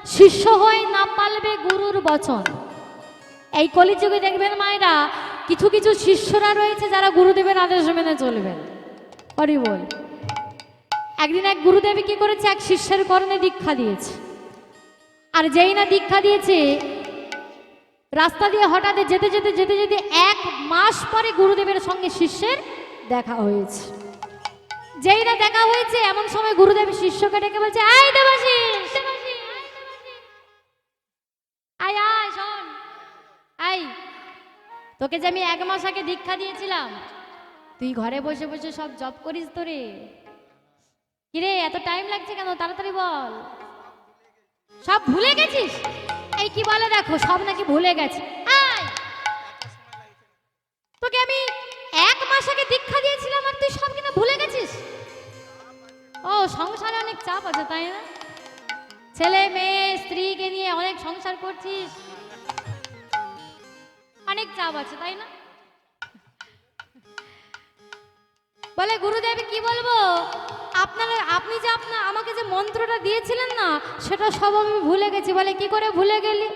শিষ্য হয়ে না পালবে গুরুর বচন। এই কলিযুগে দেখবেন মায়েরা, কিছু কিছু শিষ্যরা রয়েছে যারা গুরুদেবের আদেশ মেনে চলবেন। হরি বল। একদিন এক গুরুদেব কি করেছে, এক শিষ্যের কর্ণে দীক্ষা দিয়েছে। আর যেই না দীক্ষা দিয়েছে, রাস্তা দিয়ে হঠাৎ যেতে যেতে যেতে যেতে 1 মাস পরে গুরুদেবের সঙ্গে শিষ্যের দেখা হয়েছে। যেই না দেখা হয়েছে, এমন সময় গুরুদেব শিষ্যকে ডেকে বলছে, আয় দেবাশিস, আয় আয় শোন, আয়, তোকে যে আমি 1 মাস আগে দীক্ষা দিয়েছিলাম, তুই ঘরে বসে বসে সব জব করিস তো রে। কিরে এত টাইম লাগছে কেন, তাড়াতাড়ি বল। সব ভুলে গেছিস? এই কি বলে দেখো, সব নাকি ভুলে গেছে। আয়, তোকে আমি 1 মাস আগে দীক্ষা দিয়েছিলাম আর তুই সব কিনা ভুলে গেছিস? ও, সংসারে অনেক চাপ আছে তাই না? ছেলে মেয়ে স্ত্রীকে নিয়ে অনেক সংসার করছিস, অনেক চাপ আছে তাই না? বলে গুরুদেব কি বলবো, আপনি যে আমাকে যে মন্ত্রটা দিয়েছিলেন না, সেটা সব আমি ভুলে গেছি। বলে কি করে ভুলে গেলি?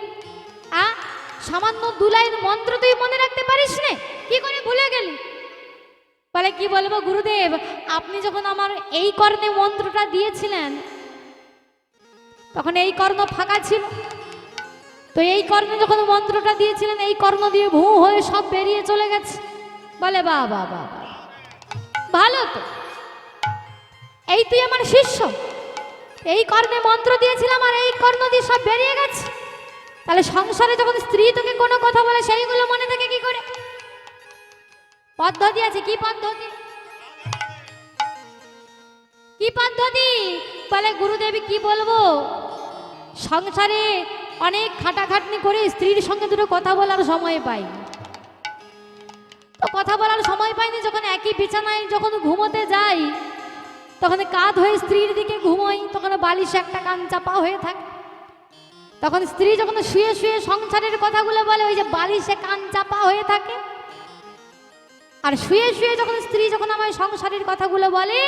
সামান্য 2 লাইন মন্ত্র তুই মনে রাখতে পারিস না, কি করে ভুলে গেলি? বলে কি বলবো গুরুদেব, আপনি যখন আমার এই কর্ণে মন্ত্রটা দিয়েছিলেন, তখন এই কর্ণ ফাঁকা ছিল। তো এই কর্ণে যখন মন্ত্রটা দিয়েছিলেন, এই কর্ণ দিয়ে ভূ হয়ে সব বেরিয়ে চলে গেছে। বলে বাহ বাহ বাহ, ভালো তো, এই তুই আমার শিষ্য, এই কর্ণে মন্ত্র দিয়েছিলাম আর এই কর্ণ দিয়ে সব বেরিয়ে গেছে। তাহলে সংসারে যখন স্ত্রী তোকে কোনো কথা বলে, সেইগুলো মনে থাকে কি করে? পদ্ধতি আছে। কি পদ্ধতি? কি পদ্ধতি? বলে গুরুদেব কি বলবো, সংসারে অনেক খাটাখাটনি করে স্ত্রীর সঙ্গে দুটো কথা বলার সময় পাই। তো কথা বলার সময় পাইনি, যখন একই বিছানায় যখন ঘুমোতে যাই, তখন কাঁধ হয়ে স্ত্রীর দিকে ঘুমোই, তখন বালিশে একটা কান চাপা হয়ে থাকে। তখন স্ত্রী যখন শুয়ে শুয়ে সংসারের কথাগুলো বলে, ওই যে বালিশে কান চাপা হয়ে থাকে। আর শুয়ে শুয়ে যখন স্ত্রী যখন আমার সংসারের কথাগুলো বলে,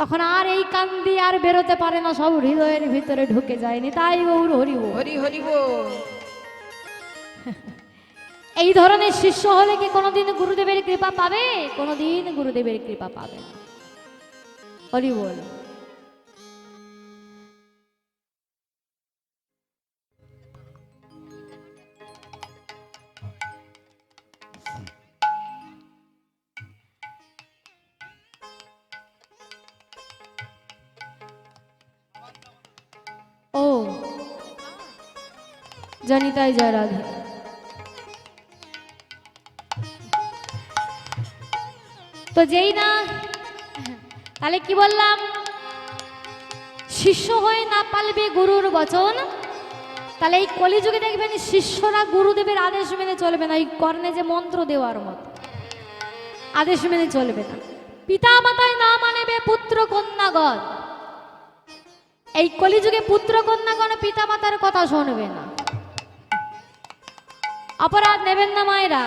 তখন আর এই কান দিয়ে আর বেরোতে পারে না, সব হৃদয়ের ভিতরে ঢুকে যায়নি। তাই গৌর হরি বল, হরি হরি বল। এই ধরনের শিষ্য হলে কি কোনোদিন গুরুদেবের কৃপা পাবে? কোনোদিন গুরুদেবের কৃপা পাবে না। হরি বল। ও জনিতাই জয় রাধে। তো যেই না, তাহলে কি বললাম, শিষ্য হয়ে না পালবে গুরুর বচন। তাহলে এই কলিযুগে দেখবেন শিষ্যরা গুরুদেবের আদেশ মেনে চলবে না। এই কর্ণে যে মন্ত্র দেওয়ার মতো আদেশ মেনে চলবে না। পিতা মাতায় না মানবে পুত্র কন্যাগণ। এই কলিযুগে পুত্র কন্যাগণ পিতা মাতার কথা শুনবে না। অপরাধ নেবেন না মায়েরা।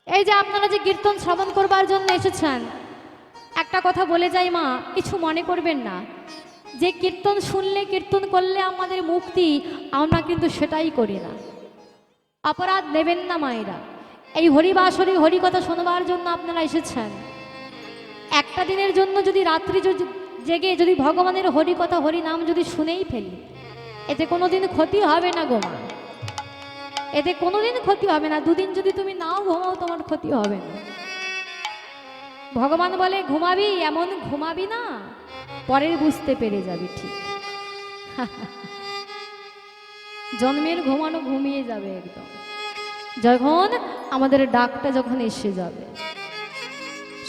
এই যে আপনারা যে কীর্তন শ্রবণ করবার জন্য এসেছেন, একটা কথা বলে যাই মা, কিছু মনে করবেন না। যে কীর্তন শুনলে কীর্তন করলে আমাদের মুক্তি, আমরা কিন্তু সেটাই করি না। অপরাধ নেবেন না মায়েরা। এই হরিবাসরে হরিকথা শোনবার জন্য আপনারা এসেছেন। একটা দিনের জন্য যদি রাত্রি জেগে যদি ভগবানের হরিকথা হরিনাম যদি শুনেই ফেলি, এতে কোনোদিন ক্ষতি হবে না গো মা, এতে কোনোদিন ক্ষতি হবে না। 2 দিন যদি তুমি নাও ঘুমাও, তোমার ক্ষতি হবে না। ভগবান বলে ঘুমাবি, এমন ঘুমাবি না পরের বুঝতে পেরে যাবি ঠিক। জন্মের ঘুমানো ঘুমিয়ে যাবে একদম, যখন আমাদের ডাকটা যখন এসে যাবে,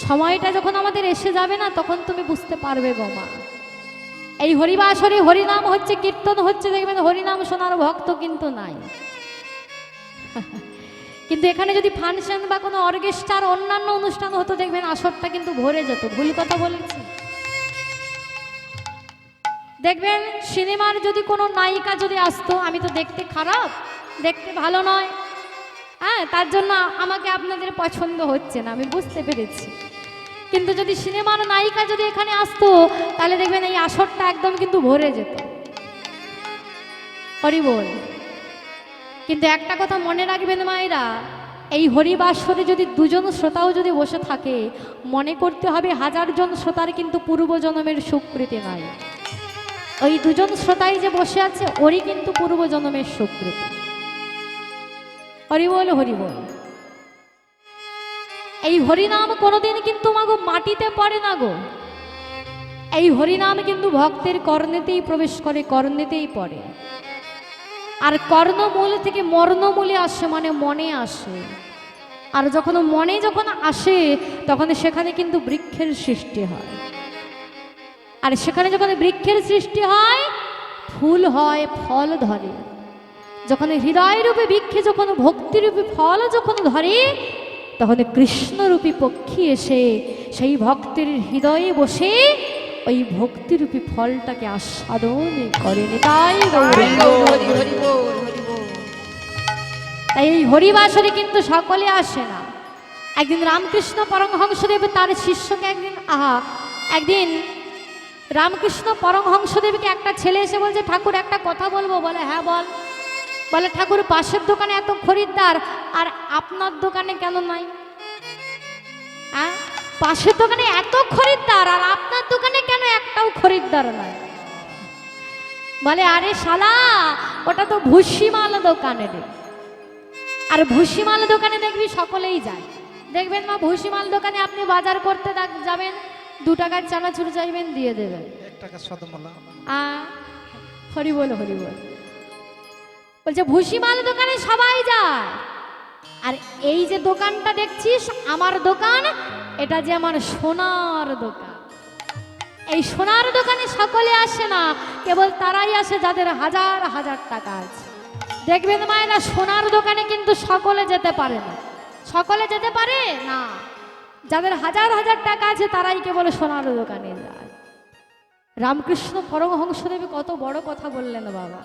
সময়টা যখন আমাদের এসে যাবে না, তখন তুমি বুঝতে পারবে গো মা। এই হরিবাসরে হরিনাম হচ্ছে, কীর্তন হচ্ছে, দেখবেন হরিনাম শোনার ভক্ত কিন্তু নাই। কিন্তু এখানে যদি ফাংশন বা কোনো অর্কেস্ট্রার অন্যান্য অনুষ্ঠান হতো, দেখবেন আসরটা কিন্তু ভরে যেত। ভুল কথা বলেছি? দেখবেন সিনেমার যদি কোনো নায়িকা যদি আসতো, আমি তো দেখতে খারাপ, দেখতে ভালো নয়, হ্যাঁ, তার জন্য আমাকে আপনাদের পছন্দ হচ্ছে না, আমি বুঝতে পেরেছি। কিন্তু যদি সিনেমার নায়িকা যদি এখানে আসতো, তাহলে দেখবেন এই আসরটা একদম কিন্তু ভরে যেত। হরি বল। কিন্তু একটা কথা মনে রাখবেন মায়েরা, এই হরিবাসরে যদি দুজন শ্রোতাও যদি বসে থাকে, মনে করতে হবে 1000 জন শ্রোতার কিন্তু পূর্বজন্মের সুকৃতি নাই। ওই দুজন শ্রোতাই যে বসে আছে ওরই কিন্তু পূর্বজন্মের সুকৃতি। হরি বল, হরি বল। এই হরিনাম কোনোদিন কিন্তু মাগো মাটিতে পড়ে না গো। এই হরিনাম কিন্তু ভক্তের কর্ণেতেই প্রবেশ করে, কর্ণেতেই পড়ে। আর কর্ণমূল থেকে মর্ণমূলে আসে, মানে মনে আসে। আর যখন মনে যখন আসে তখন সেখানে কিন্তু বৃক্ষের সৃষ্টি হয়। আর সেখানে যখন বৃক্ষের সৃষ্টি হয়, ফুল হয়, ফল ধরে। যখন হৃদয় রূপে বৃক্ষে যখন ভক্তিরূপী ফল যখন ধরে, তখন কৃষ্ণরূপী পক্ষী এসে সেই ভক্তের হৃদয়ে বসে ওই ভক্তিরূপী ফলটাকে আস্বাদন করেন। তাই এই হরিবাসরে কিন্তু সকলে আসে না। একদিন রামকৃষ্ণ পরমহংসদেব তার শিষ্যকে একদিন রামকৃষ্ণ পরমহংসদেবকে একটা ছেলে এসে বলছে, ঠাকুর একটা কথা বলবো। বলে হ্যাঁ বল। বলে ঠাকুর, পাশের দোকানে এত খরিদ্দার আর আপনার দোকানে কেন নাই? হ্যাঁ, পাশের দোকানে এত খরিদ্দার আর আপনার দোকানে কেন একটাও খরিদ্দার নাই? বলে আরে শালা, ওটা তো ভুসিমাল দোকানে রে। আর ভুসিমাল দোকানে দেখবি সকলেই যায়। দেখবেন মা, ভুসিমাল দোকানে আপনি বাজার করতে যাবেন, 2 টাকার চানাচুর চাইবেন, দিয়ে দেবেন 1 টাকা সদমালা। হরি বল, হরি বল। বলছে ভুসিমাল দোকানে সবাই যায়। আর এই যে দোকানটা দেখছিস আমার দোকান, এটা যে আমার সোনার দোকান। এই সোনার দোকানে সকলে আসে না, কেবল তারাই আসে যাদের 1000 টাকা আছে। দেখবেন মায়েরা, সোনার দোকানে কিন্তু সকলে যেতে পারে না। সকলে যেতে পারে না। যাদের 1000 টাকা আছে তারাই কেবল সোনার দোকানে যায়। রামকৃষ্ণ পরমহংসদেব কত বড় কথা বললেন বাবা।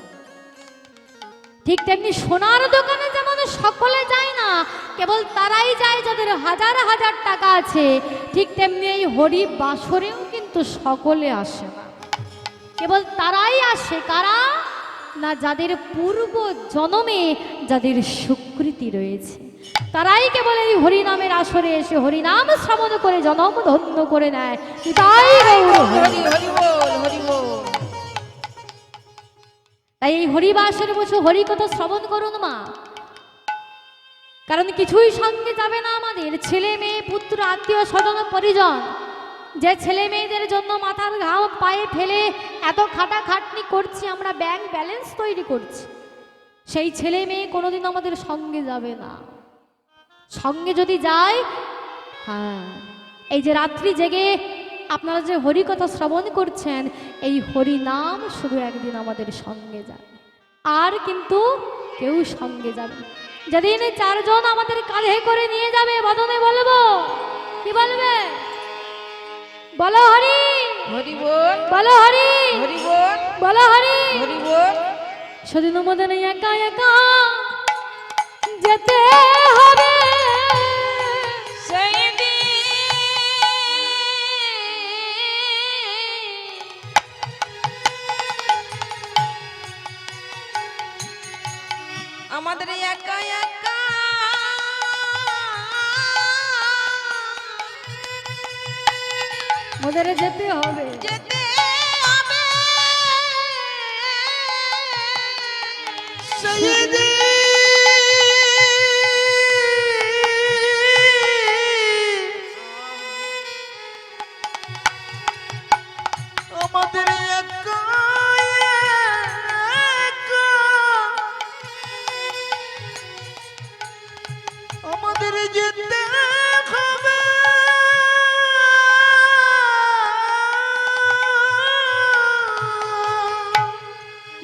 ঠিক তেমনি সোনার দোকানে যেমন সকলে যায় না, কেবল তারাই যায় যাদের 1000 টাকা আছে। ঠিক তেমনি এই হরি বাসরেও কিন্তু সকলে আসে না, কেবল তারাই আসে। কারা? না, যাদের পূর্ব জন্মে যাদের সুকৃতি রয়েছে, তারাই কেবল এই হরিনামের আসরে এসে হরিনাম শ্রবণ করে জনম ধন্য করে নেয়। তাই তাই এই হরিবাসরে বসে হরি কথা শ্রবণ করুন মা। কারণ কিছুই সঙ্গে যাবে না আমাদের, ছেলে মেয়ে পুত্র আত্মীয় স্বজন পরিজন। যে ছেলে মেয়েদের জন্য মাথার ঘাম পায়ে ফেলে এত খাটাখাটনি করছি, আমরা ব্যাংক ব্যালেন্স তৈরি করছি, সেই ছেলে মেয়ে কোনোদিন আমাদের সঙ্গে যাবে না। সঙ্গে যদি যায়, হ্যাঁ, এই যে রাত্রি জেগে আপনারা যে হরিকথা শ্রবণ করছেন, এই হরি নাম শুধু একদিন আমাদের সঙ্গে যাবে, আর কিন্তু কেউ সঙ্গে যাবে। যেদিন 4 জন আমাদের কাঁধে করে নিয়ে যাবে, বদনে বলবো, কি বলবে? বলো হরি, হরি বল, বলো হরি, হরি বল, বলো হরি, হরি বল। সেদিন মদনে একা একা যেতে হবে, সেই দিন আমাদের একা একা মদনে যেতে হবে। যেতে হবে, সেই দিন আমাদের একা একা আমাদের যেতে হবে।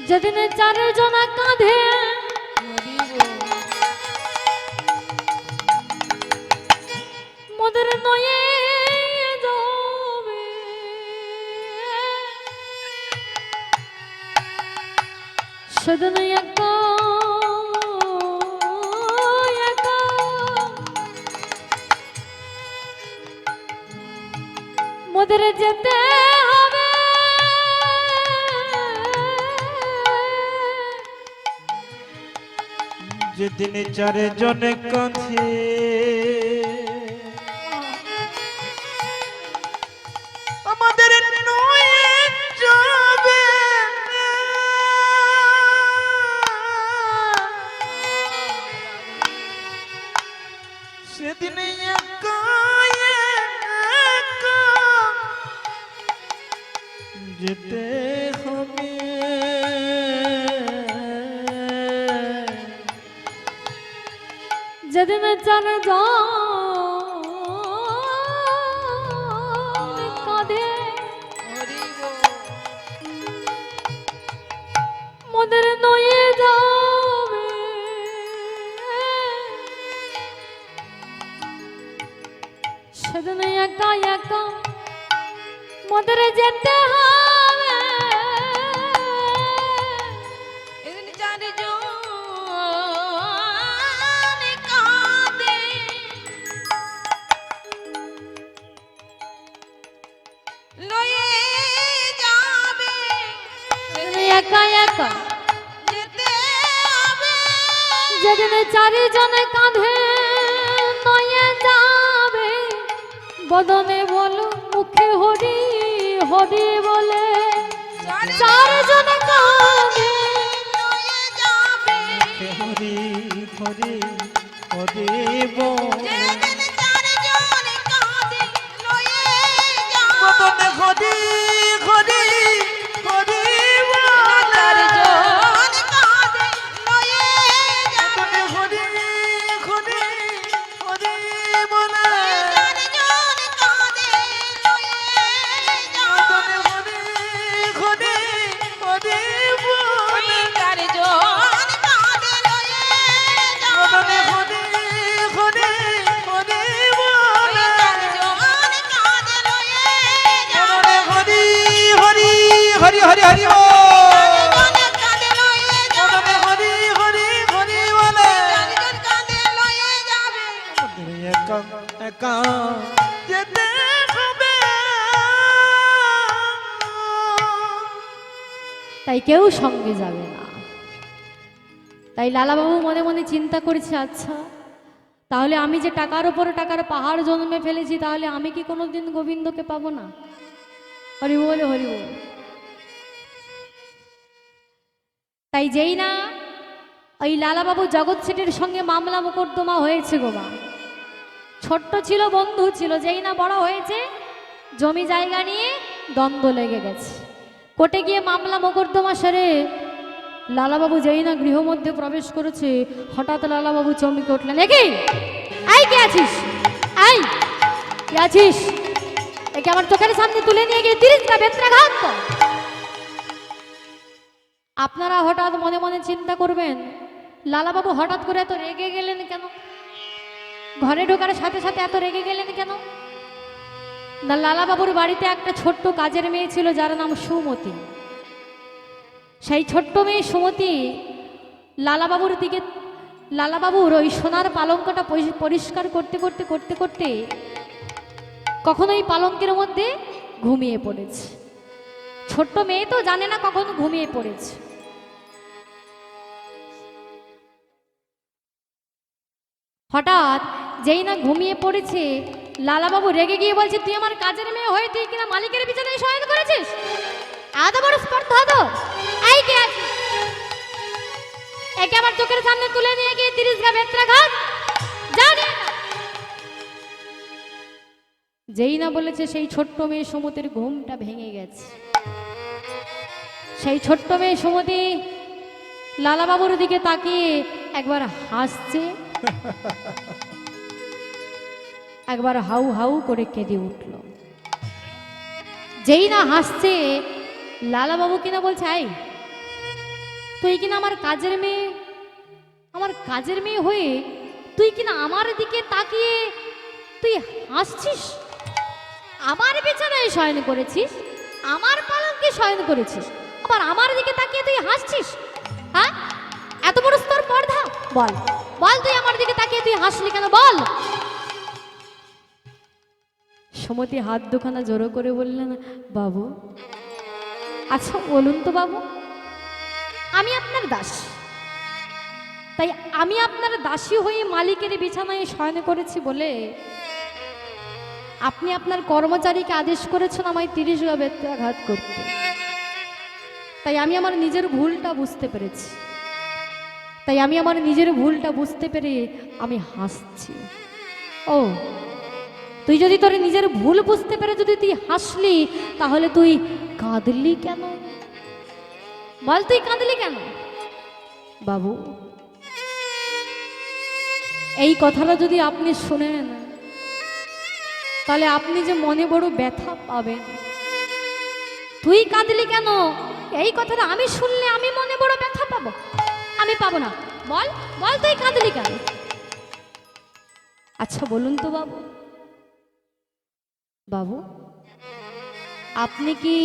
যেদিন 4 জন কাঁধে মদের নয়ে যাবে, সেদিন একা একা মদের যেতে হবে। যেদিন চারজনে কাঁধে আমাদের নয়ে যাবে সেদিন একা একা যেতে হবে যেদিন চার কাঁধে মোদের নয়ে যাবে সেদিন একা একা মোদের যেতে হবে এদিন চারজনে কাঁধে লয়ে যাবে সেদিন একা একা যেতে হবে যেদিন চারিজনে কাঁধে নয়ে যাবে বদনে বলো মুখে হরি হরি বলে চারজনে কাঁধে লয়ে যাবে হরি হরি হরি বল যেদিন চারজনে কাঁধে লয়ে যাবে বদনে হরি হরি হরি বল চারজনে কাঁধে লয়ে যাবে বদনে হরি হরি হরি বল চারজনে কাঁধে লয়ে যাবে বদনে হরি হরি হরি বল চারজনে কাঁধে লয়ে বদনে যাবে হরি হরি হরি বল চারজনে কাঁধে লয়ে যাবে বদনে হরি হরি হরি হরি হরি বল চারজনে কাঁধে লয়ে যাবে বদনে হরি হরি হরি বল চারজন কাঁধে লয়ে যাবে একা একা যেতে হবে তাই কেউ সঙ্গে যাবে না। তাই লালাবাবু মনে মনে চিন্তা করেছে, আচ্ছা তাহলে আমি যে টাকার উপরে টাকার পাহাড় জন্মে ফেলেছি, তাহলে আমি কি কোনোদিন গোবিন্দকে পাবো না? হরি বল হরি বল। তাই যেই না ওই লালাবাবু জগৎ সেটের সঙ্গে মামলা মোকদ্দমা হয়েছে গো মা, ছোট্ট ছিল, বন্ধু ছিল, যেই না বড় হয়েছে জমি জায়গা নিয়ে দ্বন্দ্ব লেগে গেছে। কোর্টে গিয়ে মামলা মোকদ্দমা সেরে লালাবাবু যেই না গৃহ মধ্যে প্রবেশ করেছে, হঠাৎ লালাবাবু চমকে উঠলেন, একে আই কে আছিস, আই কে আছিস, একে আমার চোখের সামনে তুলে নিয়ে গিয়ে 30টা বেত্রাঘাত কর। আপনারা হঠাৎ মনে মনে চিন্তা করবেন, লালাবাবু হঠাৎ করে এত রেগে গেলেন কেন? ঘরে ঢোকার সাথে সাথে এত রেগে গেলেন কেন? না, লালাবাবুর বাড়িতে একটা ছোট্ট কাজের মেয়ে ছিল যার নাম সুমতি। সেই ছোট্ট মেয়ে সুমতি লালাবাবুর ওই সোনার পালঙ্কটা পরিষ্কার করতে করতে করতে করতে কখনো এই পালঙ্কের মধ্যে ঘুমিয়ে পড়েছে। ছোট্ট মেয়ে তো জানে না কখন ঘুমিয়ে পড়েছে। হঠাৎ যেই না ঘুমিয়ে পড়েছে, লালাবাবু রেগে গিয়ে বলছে, তুই আমার কাজের মেয়ে হয়ে তুই কিনা মালিকের বিছানায় শয়ন করেছিস? এত বড় স্পর্ধা তো! এই কে আছিস? একে আমার চোখের সামনে তুলে নিয়ে গিয়ে 30 বেত্রাঘাত জানি। যেই না বলেছে, সেই ছোট্ট মেয়ে সুমতির ঘুমটা ভেঙে গেছে। সেই ছোট্ট মেয়ে সুমতি লালাবাবুর দিকে তাকিয়ে একবার হাসছে, একবার হাউ হাউ করে কেঁদে উঠল। যেই না হাসছে, লালাবাবু কিনা বলছে, আই তুই কিনা আমার কাজের মেয়ে হয়ে তুই কিনা আমার দিকে তাকিয়ে তুই হাসছিস? আমার বিছানায় শয়ন করেছিস, আমার পালঙ্কে শয়ন করেছিস, আবার আমার দিকে তাকিয়ে তুই হাসছিস? হ্যাঁ, এত বড় স্তর পর্দা! বল বল, তুই আমার দিকে তাকিয়ে তুই হাসলি কেন? বল। সুমতি হাত দুখানা জোড়ো করে বললেন, বাবু আচ্ছা বলুন তো বাবু, আমি আপনার দাস, তাই আমি আপনার দাসী হয়ে মালিকের বিছানায় শয়ন করেছি বলে আপনি আপনার কর্মচারীকে আদেশ করেছেন আমায় 30 গা বেত্রাঘাত করতে। তাই আমি আমার নিজের ভুলটা বুঝতে পেরেছি, তাই আমি আমার নিজের ভুলটা বুঝতে পেরে আমি হাসছি। ও তুই যদি তোর নিজের ভুল বুঝতে পেরে যদি তুই হাসলি, তাহলে তুই কাঁদলি কেন? বল তুই কাঁদলি কেন? বাবু, এই কথাটা যদি আপনি শোনেন তাহলে আপনি যে মনে বড় ব্যথা পাবেন। তুই কাঁদলি কেন এই কথাটা আমি শুনলে আমি মনে বড় ব্যথা পাবো? আমি পাবো না। বল বল তুই কাঁদলি কেন? আচ্ছা বলুন তো বাবু, বাবু আপনি কি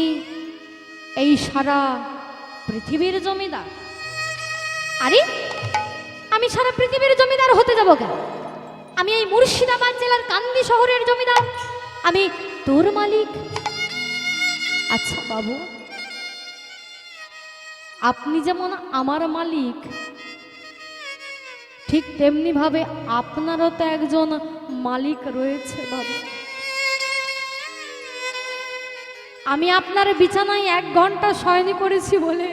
এই সারা পৃথিবীর জমিদার? আরে আমি সারা পৃথিবীর জমিদার হতে যাব কেন? আমি এই মুর্শিদাবাদ জেলার কান্দি শহরের জমিদার, আমি তোর মালিক। আচ্ছা বাবু, আপনি যেমন আমার মালিক, ঠিক তেমনি ভাবে আপনারও তো একজন মালিক রয়েছে বাবু। আমি আপনার বিছানায় 1 ঘন্টা শয়ন করেছি বলে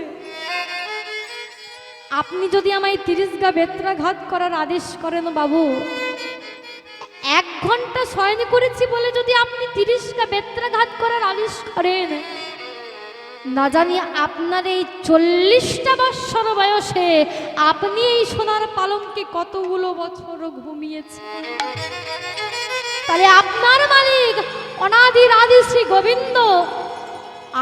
আপনি যদি আমায় 30 গা বেত্রাঘাত করার আদেশ করেন বাবু, 1 ঘন্টা শয়ন করেছি বলে যদি আপনি 30 গা বেত্রাঘাত করার আদেশ করেন, না জানি আপনার এই 40টা বৎসর বয়সে আপনি এই সোনার পালঙ্কে কতগুলো বছর ঘুমিয়েছেন। তাহলে আপনার মালিক অনাদির আদি শ্রী গোবিন্দ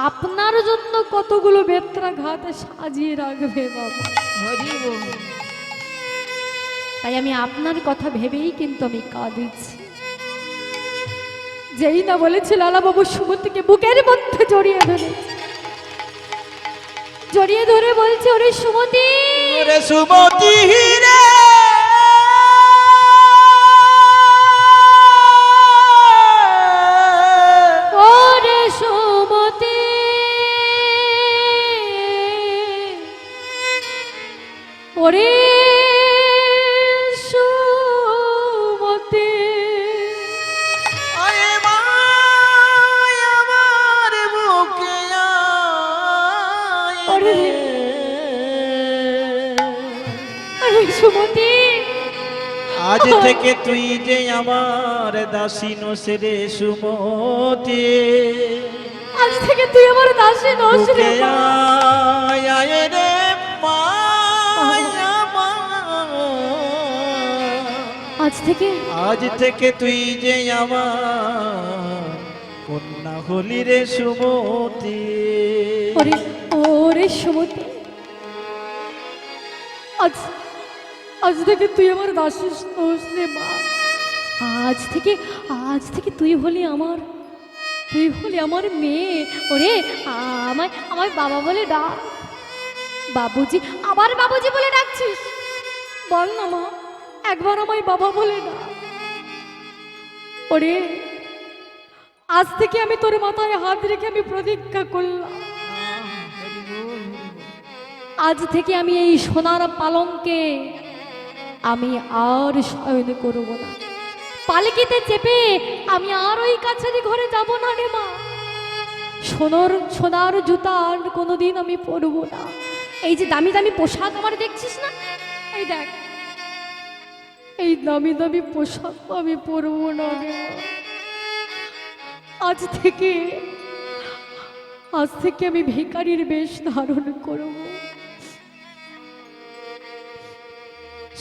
আপনার জন্য কতগুলো বেত্রাঘাত সাজিয়ে রাখবে বাবা। হরি বল। তাই আমি আপনার কথা ভেবেই কিন্তু আমি কাঁদছি। যেই না বলেছি লালা বাবু সুমতিকে বুকের মধ্যে জড়িয়ে ধরেছে, জড়িয়ে ধরে বলছে, ওরে সুমতি, ওরে সুমতি রে, ওরে সুমতি, ওরে সুমতি, আয় মায় আমার বুকে আয় ওরে রে। ওরে সুমতি, আজ থেকে তুই যে আমার দাসী নোসে রে সুমতি, আজ থেকে তুই আমার দাসী নস রে বুকে মা। আয় আয় রে মায়া মা। আজ থেকে আজ থেকে তুই যে আমার কন্যা হলি রে সুমতি। ওরে ওরে সুমতি, আজ আজ থেকে তুই আমার দাসী নস রে মা। আজ থেকে তুই হলি আমার মেয়ে। ওরে আমায় আমায় বাবা বলে ডাক। বাবুজি, আবার বাবুজি বলে ডাকছিস? বল না মা, একবার আমায় বাবা বলে ডাক। ওরে আজ থেকে আমি তোর মাথায় হাত রেখে আমি প্রতিজ্ঞা করলাম, আজ থেকে আমি এই সোনার পালঙ্কে আমি আর শয়ন করব না। পালকিতে চেপে আমি আর ওই কাছারি ঘরে যাব না রে মা। সোনার জুতা আর কোনোদিন আমি পরব না। এই যে দামি দামি পোশাক আমার দেখছিস না, এই দেখ, এই দামি দামি পোশাক আমি পরব না রে মা। আজ থেকে আমি ভিখারির বেশ ধারণ করব।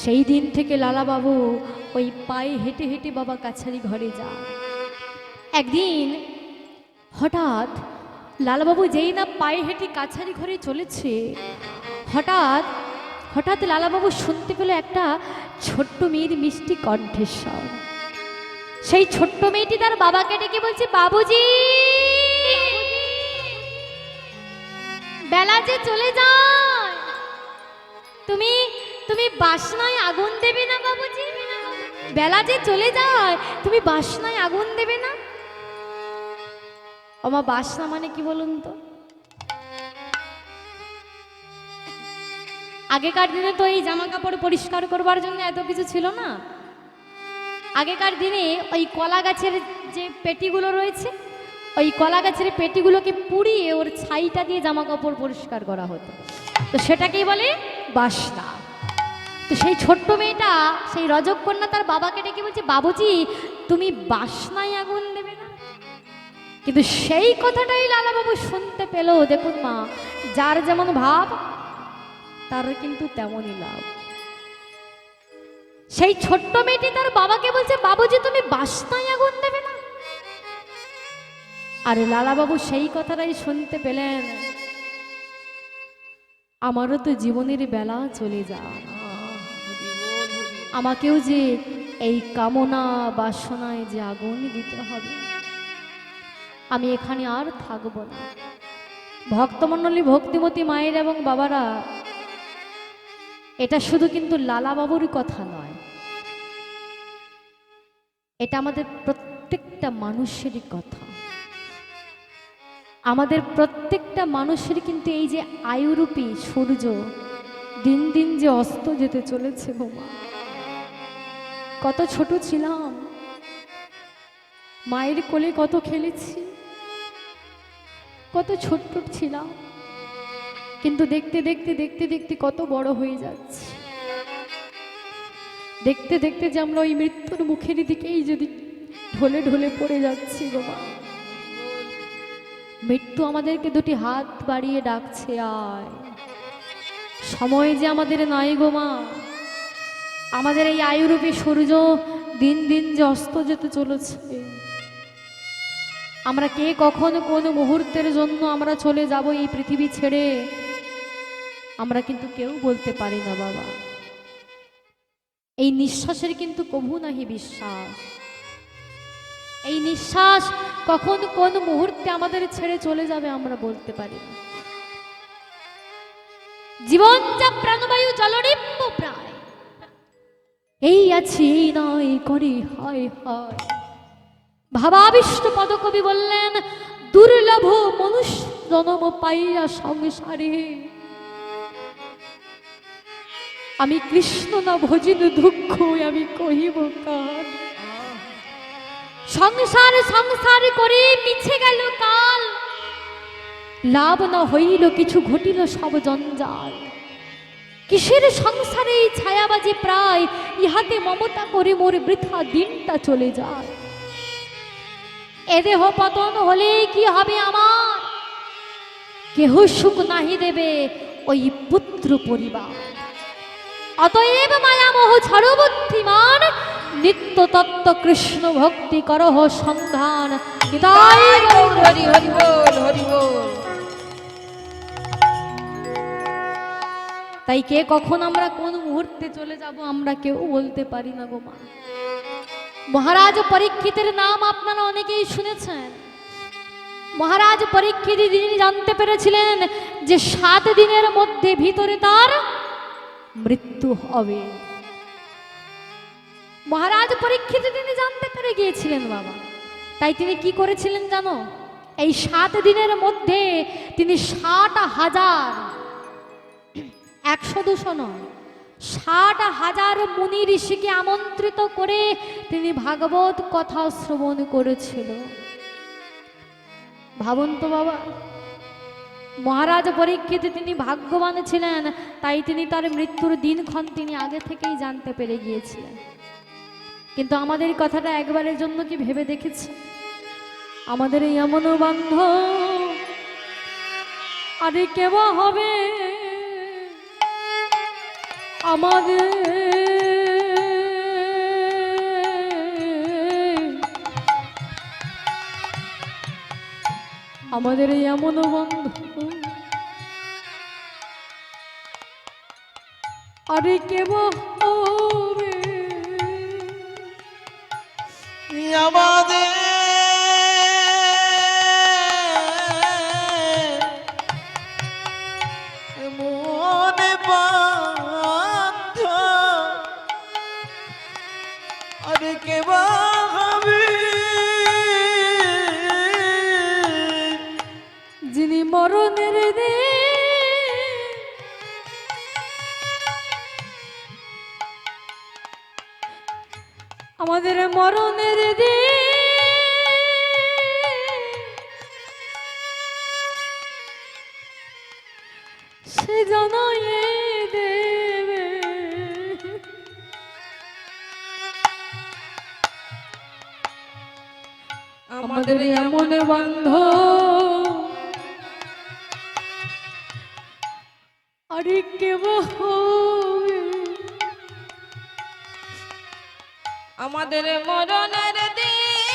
সেই দিন থেকে লালা বাবু ওই পায়ে হেঁটে হেঁটে বাবা কাছারি ঘরে যায়। একদিন হঠাৎ লালাবাবু যেই না পায়ে হেঁটে কাছারি ঘরে চলেছে, হঠাৎ লালাবাবু শুনতে পেল একটা ছোট্ট মেয়ের মিষ্টি কণ্ঠস্বর। সেই ছোট্ট মেয়েটি তার বাবাকে ডেকে বলছে, বাবুজি বেলা যে চলে যায়, তুমি বাসনায় আগুন দেবে না বাবুজি? বেলা যে চলে যায়, তুমি বাসনায় আগুন দেবে না? আমার বাসনা মানে কি বলুন তো? আগেকার দিনে তো এই জামা কাপড় পরিষ্কার করবার জন্য এত কিছু ছিল না। আগেকার দিনে ওই কলা গাছের যে পেটিগুলো রয়েছে, ওই কলা গাছের পেটিগুলোকে পুড়িয়ে ওর ছাইটা দিয়ে জামা কাপড় পরিষ্কার করা হতো। তো সেটাকেই বলে বাসনা। তো সেই ছোট্ট মেয়েটা, সেই রজকন্যা তার বাবাকে ডেকে বলছে, বাবুজি তুমি বাসনায় আগুন দেবে না? কিন্তু সেই কথাটাই লালাবাবু শুনতে পেল। দেখুন মা, যার যেমন ভাব তার কিন্তু তেমনই লাভ। সেই ছোট্ট মেয়েটি তার বাবাকে বলছে, বাবুজি তুমি বাসনায় আগুন দেবে না? আর লালাবাবু সেই কথাটাই শুনতে পেলেন, আমারও তো জীবনের বেলা চলে যায়, আমাকেও যে এই কামনা বাসনায় যে আগুন দিতে হবে, আমি এখানে আর থাকব না। ভক্তমণ্ডলী, ভক্তিমতী মায়ের এবং বাবারা, এটা শুধু কিন্তু লালাবাবুর কথা নয়, এটা আমাদের প্রত্যেকটা মানুষেরই কথা। আমাদের প্রত্যেকটা মানুষের কিন্তু এই যে আয়ুরূপী সূর্য দিন দিন যে অস্ত যেতে চলেছে গো মা। কত ছোট ছিলাম, মায়ের কোলে কত খেলেছি, কত ছোট্ট ছিলাম, কিন্তু দেখতে দেখতে দেখতে দেখতে কত বড় হয়ে যাচ্ছে। দেখতে দেখতে যে আমরা ওই মৃত্যুর মুখের দিকেই যদি ঢলে ঢলে পড়ে যাচ্ছি গো মা। মৃত্যু আমাদেরকে দুটি হাত বাড়িয়ে ডাকছে, আয়। সময় যে আমাদের নাই গো মা। আমাদের এই আয়ুরূপী সূর্য দিন দিন যে অস্ত যেতে চলেছে, আমরা কে কখন কোন মুহূর্তের জন্য আমরা চলে যাব এই পৃথিবী ছেড়ে, আমরা কিন্তু কেউ বলতে পারি না বাবা। এই নিঃশ্বাসের কিন্তু কভু নাহি বিশ্বাস। এই নিঃশ্বাস কখন কোন মুহূর্তে আমাদের ছেড়ে চলে যাবে আমরা বলতে পারি না। জীবন যা প্রাণবায়ু জলনিম্ব প্রায়, এই আছি এই নয় করি হয় হয়। ভাবাবিষ্ট পদকবি বললেন, দুর্লভ মনুষ্য জন্ম পাইয়া সংসারে, আমি কৃষ্ণ না ভজিন দুঃখ আমি কহিব কার। সংসার সংসার করে মিছে গেল কাল, লাভ না হইল কিছু ঘটিল সব জঞ্জাল। কিসের সংসারে এই ছায়াবাজি প্রায়, ইহাতে মমতা করে মোর বৃথা দিনটা চলে যায়। এ দেহ পতন হলে কি হবে আমার, কেহ সুখ নাহি দেবে ওই পুত্র পরিবার। অতএব মায়ামোহ ছাড়ো বুদ্ধিমান, নিত্য তত্ত্ব কৃষ্ণ ভক্তি করহ সন্ধান। তাই গৌর হরি হরি বল হরি বল। তাই কে কখন আমরা কোন মুহূর্তে চলে যাব আমরা কেউ বলতে পারি না গো মা। মহারাজ পরীক্ষিতের নাম আপনারা অনেকেই শুনেছেন। মহারাজ পরীক্ষিত তিনি জানতে পেরেছিলেন যে 7 দিনের মধ্যে ভিতরে তার মৃত্যু হবে। মহারাজ পরীক্ষিত তিনি জানতে পেরে গিয়েছিলেন বাবা। তাই তিনি কি করেছিলেন জানো? এই 7 দিনের মধ্যে তিনি 60,000, 100-200 নয়, 60,000 মুনি ঋষিকে আমন্ত্রিত করে তিনি ভাগবত কথা শ্রবণ করেছিল। ভাবুন তো বাবা, মহারাজ পরীক্ষিত তিনি ভাগ্যবান ছিলেন, তাই তিনি তার মৃত্যুর দিনক্ষণ তিনি আগে থেকেই জানতে পেরে গিয়েছিলেন। কিন্তু আমাদের কথাটা একবারের জন্য কি ভেবে দেখেছি? আমাদের এই এমন বান্ধব আরে কেবা হবে আমাদের, আমাদের এই এমন বন্ধু আরে কেবা হবে আমাদের মনে বান্ধ, আরে কে হবে যিনি মরণের আমাদের মরণের দিন সে জানাইয়ে দেবে। আমাদের এমন বান্ধব আরে কেবা হবে, আমাদের মরণের দিন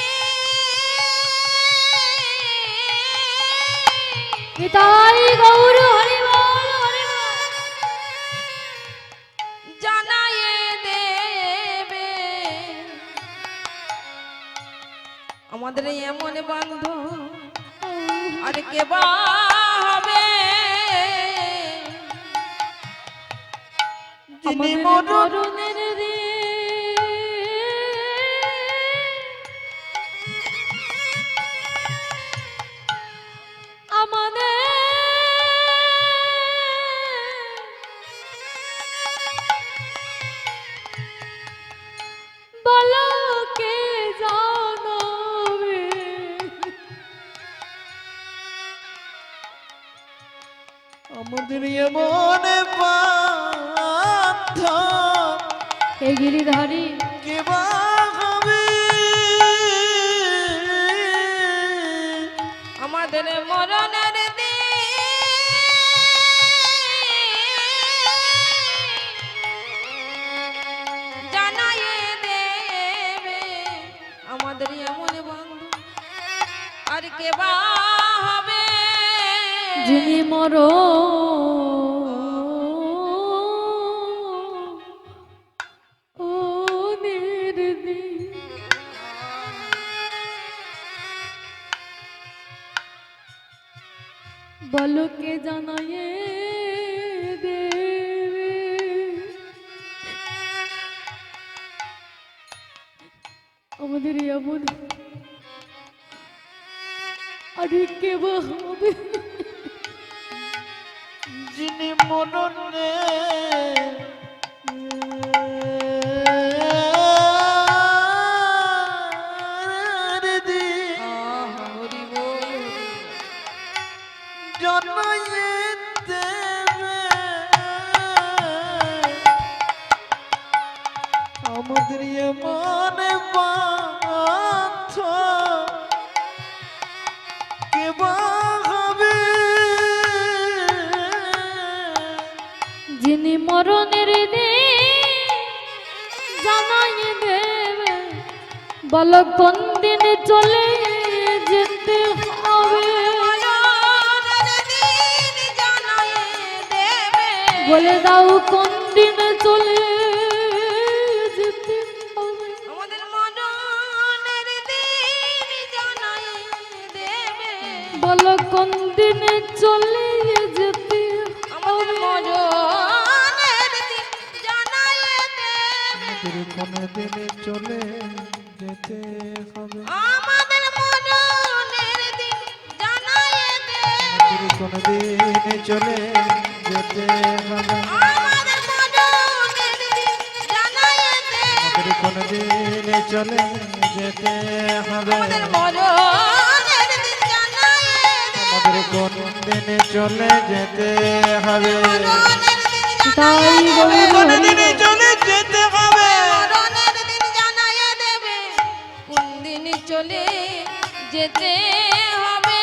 নিতাই গৌর হরি বল হরি বল। জানাইয়ে দেবে আমাদের এমন বন্ধ আর কে বা হবে। যিনি আমাদের মরণ মরণের দিন আমাদের বলো কে জানবে। আমাদের এমন বান্ধব হে গিরিধারী কে বা হবে। আমাদের মরণের দিন জানাইয়ে দেবে আমাদের এমন বন্ধু আর কে বা হবে। যিনি মরণের দিন বলো কে জানাইয়ে দেবে। আমাদের এমন আরে কে বা হবে। যিনি মরণে হরি বল জন্মাইয়ে দেবে আমাদের এমন বান্ধব কে বা হবে। যিনি মরণের দিন জানাইয়ে দেবে বলো কোন দিনে চলে যেতে হবে। বলে দাও কোন দিনে চলে যেতে হবে। আমাদের মরণের দিন জানাইয়ে দেবে বলো কোন দিনে চলে যেতে আমাদের হবে। মরণের দিন জানাইয়ে দেবে আমাদের কোনো দিনে চলে যেতে হবে। আমাদের মরণের দিন জানাইয়ে দেবে আমাদের কোনো দিনে চলে যেতে হবে। আমাদের মরণের দিন জানাইয়ে দেবে আমাদের কোনো দিনে চলে যেতে হবে। আমাদের মরণের দিন জানাইয়ে দেবে আমাদের কোন দিনে চলে যেতে হবে। তাই গৌর কোন হরি দিনে চলে যেতে হবে। মরণের দিন জানাইয়ে দেবে কোন দিন চলে যেতে হবে।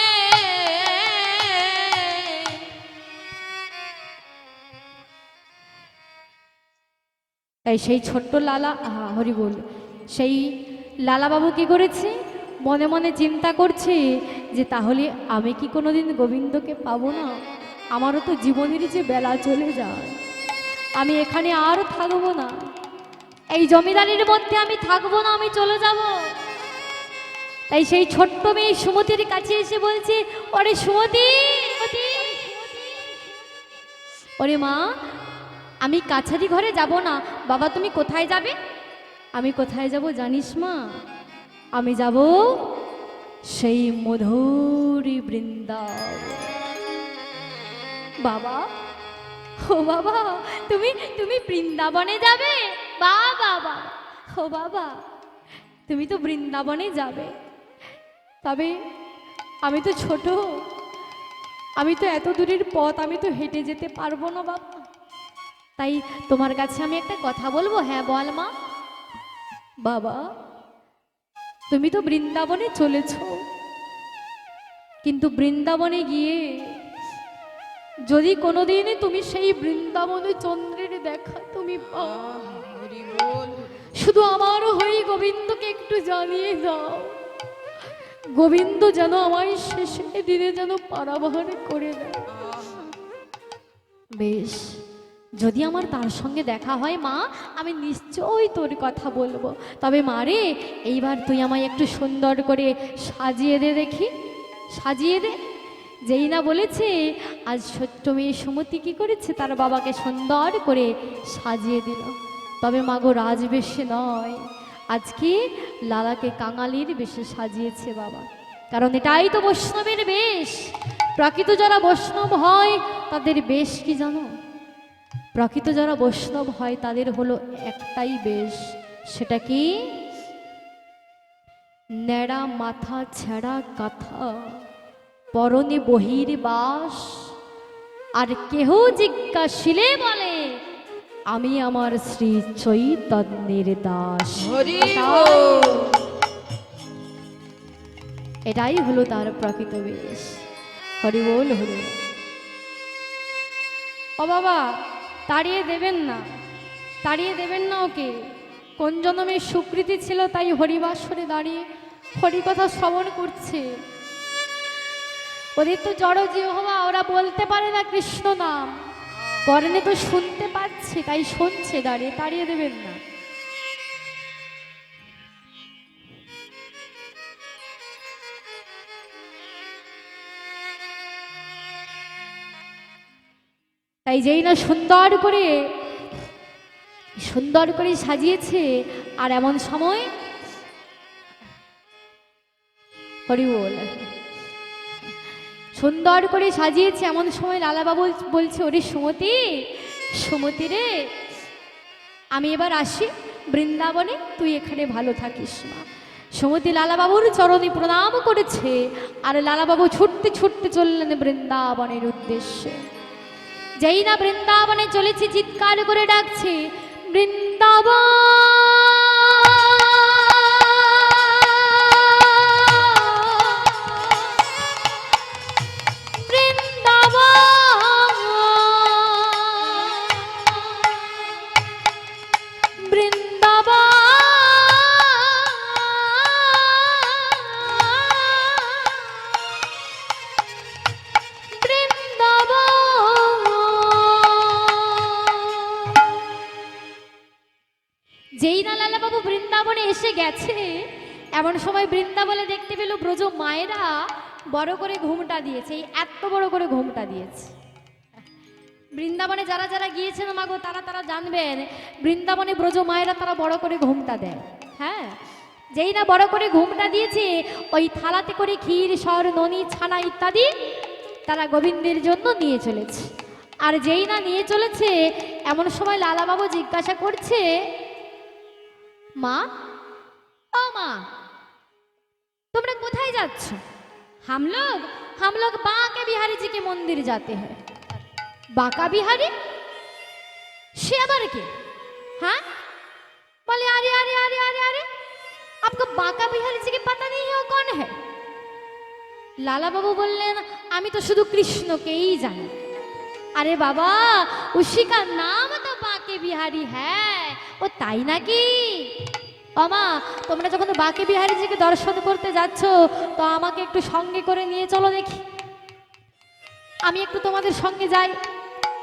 তাই সেই ছোট্ট লালা হরি বল সেই লালাবাবু কি করেছে মনে মনে চিন্তা করছে যে তাহলে আমি কি কোনোদিন গোবিন্দকে পাবো না। আমারও তো জীবনেরই যে বেলা চলে যায়, আমি এখানে আর থাকবো না, এই জমিদারির মধ্যে আমি থাকবো না, আমি চলে যাব। তাই সেই ছোট্ট মেয়ে সুমতির কাছে এসে বলছে ওরে সুমতি, ওরে মা আমি কাছারি ঘরে যাব না। বাবা তুমি কোথায় যাবে? আমি কোথায় যাব জানিস মা? আমি যাব সেই মধুরী বৃন্দাবন। বাবা, ও বাবা, তুমি তুমি বৃন্দাবনে যাবে? বাবা বাবা, ও বাবা তুমি তো বৃন্দাবনে যাবে, তবে আমি তো ছোট, আমি তো এত দূরের পথ আমি তো হেঁটে যেতে পারবো না বাবা। তাই তোমার কাছে আমি একটা কথা বলবো। হ্যাঁ বল মা। বাবা, তুমি তো বৃন্দাবনে চলেছ, কিন্তু বৃন্দাবনে গিয়ে যদি কোনোদিন তুমি সেই বৃন্দাবনে চন্দ্রের দেখা তুমি পাও, হরি বল। শুধু আমার হয়ে গোবিন্দকে একটু জানিয়ে দাও, গোবিন্দ যেন আমায় শেষে দিনে যেন পারাবার করে দেয়। বেশ, যদি আমার তার সঙ্গে দেখা হয় মা, আমি নিশ্চয়ই তোর কথা বলবো। তবে মা রে, এইবার তুই আমায় একটু সুন্দর করে সাজিয়ে দে দেখি, সাজিয়ে দে। যেই না বলেছে আজ ছোট্ট মেয়ে সুমতি কি করেছে, তার বাবাকে সুন্দর করে সাজিয়ে দিল। তবে মাগো রাজবেশে নয়, আজকে লালাকে কাঙালির বেশে সাজিয়েছে বাবা, কারণ এটাই তো বৈষ্ণবের বেশ। প্রকৃত যারা বৈষ্ণব হয় তাদের বেশ কি জানো? প্রকৃত যারা বৈষ্ণব হয় তাদের হলো একটাই বেশ, সেটা কি? ন্যাড়া মাথা ছেঁড়া কাঁথা, পরনে বহির বাস, আর কেহ জিজ্ঞাসিলে বলে আমি আমার শ্রী চৈতন্যের দাস। হরি বল। এটাই হলো তার প্রকৃত বেশ। হরি বল, হরি বল। ও বাবা, তাড়িয়ে দেবেন না, তাড়িয়ে দেবেন না ওকে। কোন জন্মের স্বীকৃতি ছিল তাই হরিবাসরে দাঁড়িয়ে হরি কথা শ্রবণ করছে। ওদের তো জড় জিহ্বা, ওরা বলতে পারে না কৃষ্ণ নাম, কর্ণে তো শুনতে পাচ্ছে তাই শুনছে দাঁড়িয়ে, তাড়িয়ে দেবেন না। তাই যেই না সুন্দর করে সাজিয়েছে, আর এমন সময় হরি বল, সুন্দর করে সাজিয়েছে এমন সময় লালাবাবু বলছে ওরে সুমতি, সুমতি রে, আমি এবার আসি বৃন্দাবনে, তুই এখানে ভালো থাকিস মা। সুমতি লালাবাবুর চরণে প্রণাম করেছে, আর লালাবাবু ছুটতে ছুটতে চললেন বৃন্দাবনের উদ্দেশ্যে। যেই না বৃন্দাবনে চলেছে, চিৎকার করে ডাকছে বৃন্দাবন, বৃন্দাবন, বৃন্দাবন, যেই না লালাবাবু বৃন্দাবনে এসে গেছে, এমন সময় বৃন্দাবনে দেখতে পেল ব্রজ মায়েরা বড় করে ঘুমটা দিয়েছে, এই এত বড় করে ঘুমটা দিয়েছে। বৃন্দাবনে যারা যারা গিয়েছেন মাগো তারা তারা জানবেন, বৃন্দাবনে ব্রজ মায়েরা তারা বড় করে ঘুমটা দেয়। হ্যাঁ, যেই না বড় করে ঘুমটা দিয়েছে, ওই থালাতে করে ক্ষীর সর ননি ছানা ইত্যাদি তারা গোবিন্দের জন্য নিয়ে চলেছে। আর যেই না নিয়ে চলেছে, এমন সময় লালাবাবু জিজ্ঞাসা করছে মা, ও মা, তোমরা কোথায় যাচ্ছ? हम लोग बांके बिहारी जी के मंदिर जाते हैं। बांका बिहारी সে আবার কে? हाँ, बोले अरे अरे अरे अरे अरे, आपको बांका बिहारी जी के पता नहीं है वो कौन है? लाला बाबू बोललेन আমি তো শুধু কৃষ্ণকেই জানি। अरे बाबा, उसी का नाम तो बांके बिहारी है, ও তাই নাকি? আমা, তোমরা যখন বাঁকে বিহারীজিকে দর্শন করতে যাচ্ছ, তো আমাকে একটু সঙ্গে করে নিয়ে চলো দেখি, আমি একটু তোমাদের সঙ্গে যাই।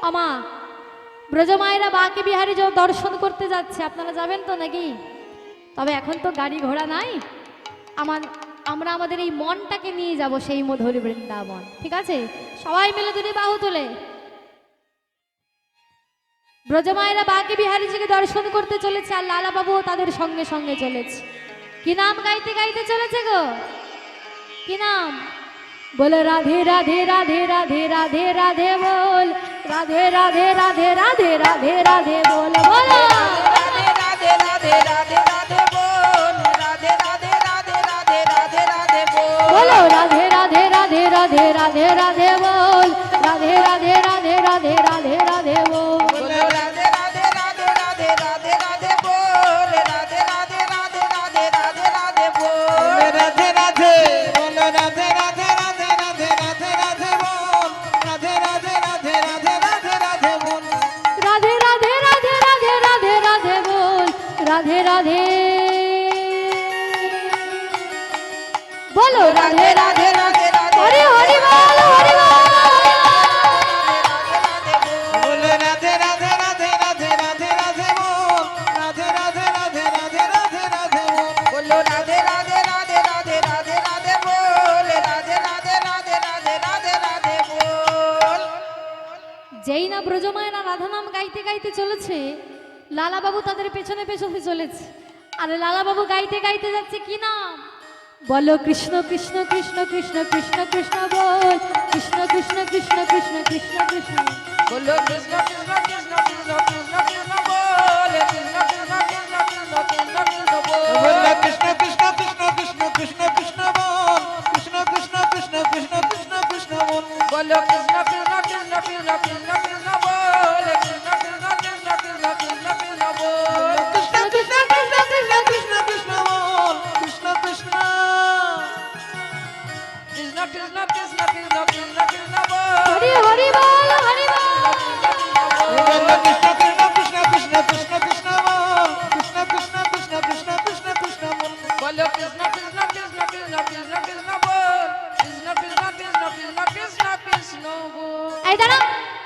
আমা, ব্রজমায়েরা বাঁকে বিহারী দর্শন করতে যাচ্ছে, আপনারা যাবেন তো নাকি? তবে এখন তো গাড়ি ঘোড়া নাই, আমরা আমাদের এই মনটাকে নিয়ে যাব সেই মধুর বৃন্দাবন, ঠিক আছে? সবাই মিলে দুটি বাহু তোলে। ব্রজমায়েরা বাঁকে বিহারীজিকে দর্শন করতে চলেছে, আর লালাবাবুও তাদের সঙ্গে সঙ্গে চলেছে। কি নাম গাইতে গাইতে চলেছে গো? কি নাম? বলে রাধে রাধে রাধে রাধে রাধে রাধে বল, রাধে রাধে রাধে রাধে রাধে রাধে বল, বলো রাধে রাধে রাধে রাধে রাধে বল, রাধে রাধা নাম গাইতে গাইতে চলেছে, লালাবাবু তাদের পেছনে পেছনে চলেছে। আর লালাবাবু গাইতে গাইতে যাচ্ছে কি নাম? বলো কৃষ্ণ কৃষ্ণ কৃষ্ণ কৃষ্ণ কৃষ্ণ কৃষ্ণ বল, কৃষ্ণ কৃষ্ণ কৃষ্ণ কৃষ্ণ কৃষ্ণ কৃষ্ণ। বলো কৃষ্ণ কৃষ্ণ